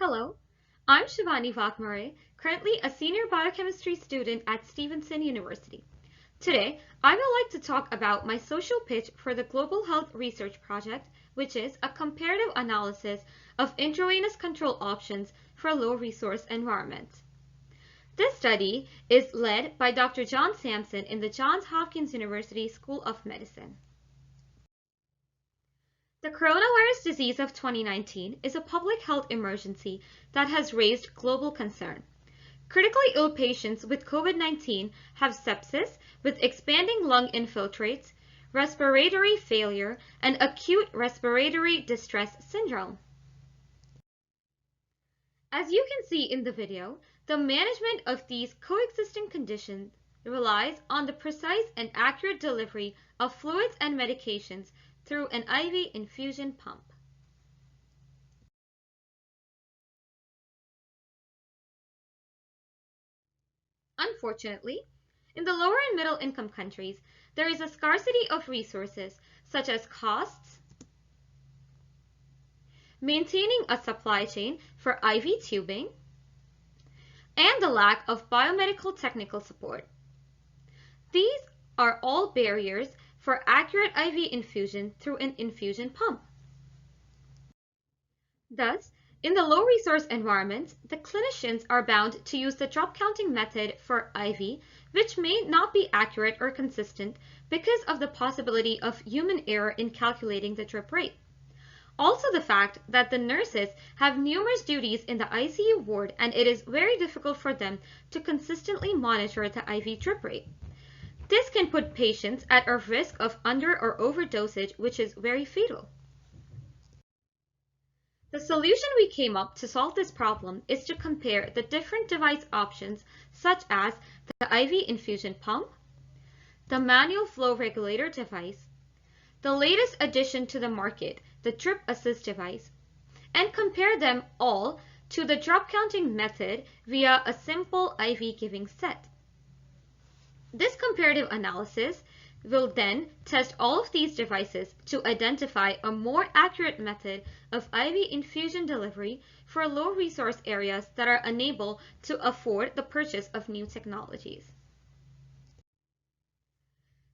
Hello, I'm Shivani Vakmare, currently a senior biochemistry student at Stevenson University. Today, I would like to talk about my social pitch for the Global Health Research Project, which is a comparative analysis of intravenous control options for low-resource environments. This study is led by Dr. John Sampson in the Johns Hopkins University School of Medicine. The coronavirus disease of 2019 is a public health emergency that has raised global concern. Critically ill patients with COVID-19 have sepsis with expanding lung infiltrates, respiratory failure, and acute respiratory distress syndrome. As you can see in the video, the management of these coexisting conditions relies on the precise and accurate delivery of fluids and medications through an IV infusion pump. Unfortunately, in the lower and middle income countries, there is a scarcity of resources such as costs, maintaining a supply chain for IV tubing, and the lack of biomedical technical support. These are all barriers for accurate IV infusion through an infusion pump. Thus, in the low-resource environments, the clinicians are bound to use the drop counting method for IV, which may not be accurate or consistent because of the possibility of human error in calculating the drip rate. Also the fact that the nurses have numerous duties in the ICU ward and it is very difficult for them to consistently monitor the IV drip rate. This can put patients at a risk of under or overdosage, which is very fatal. The solution we came up to solve this problem is to compare the different device options such as the IV infusion pump, the manual flow regulator device, the latest addition to the market, the Drip Assist device, and compare them all to the drop counting method via a simple IV giving set. This comparative analysis will then test all of these devices to identify a more accurate method of IV infusion delivery for low-resource areas that are unable to afford the purchase of new technologies.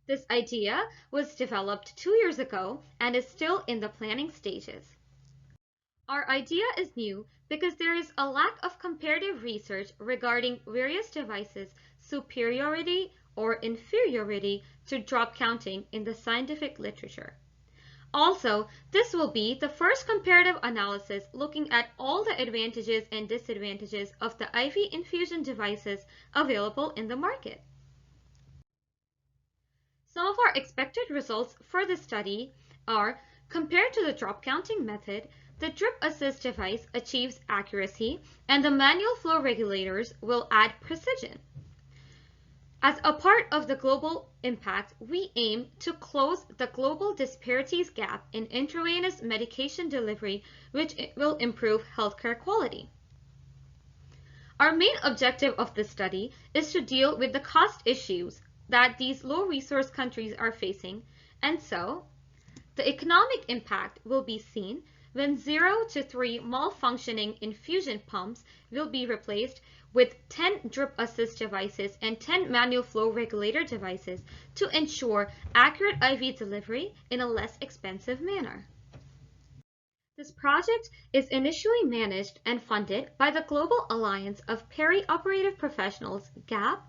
This idea was developed 2 years ago and is still in the planning stages. Our idea is new because there is a lack of comparative research regarding various devices' superiority or inferiority to drop counting in the scientific literature. Also, this will be the first comparative analysis looking at all the advantages and disadvantages of the IV infusion devices available in the market. Some of our expected results for this study are, compared to the drop counting method, the Drip Assist device achieves accuracy and the manual flow regulators will add precision. As a part of the global impact, we aim to close the global disparities gap in intravenous medication delivery, which will improve healthcare quality. Our main objective of this study is to deal with the cost issues that these low-resource countries are facing, and so the economic impact will be seen when 0 to 3 malfunctioning infusion pumps will be replaced with 10 Drip Assist devices and 10 manual flow regulator devices to ensure accurate IV delivery in a less expensive manner. This project is initially managed and funded by the Global Alliance of Perioperative Professionals, GAP,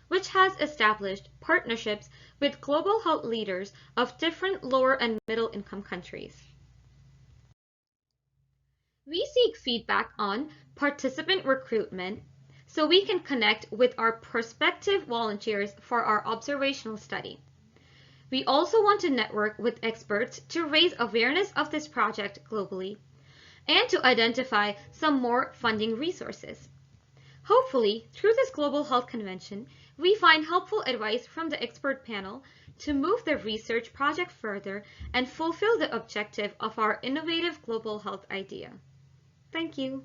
which has established partnerships with global health leaders of different lower and middle income countries. We seek feedback on participant recruitment so we can connect with our prospective volunteers for our observational study. We also want to network with experts to raise awareness of this project globally and to identify some more funding resources. Hopefully, through this Global Health Convention, we find helpful advice from the expert panel to move the research project further and fulfill the objective of our innovative global health idea. Thank you.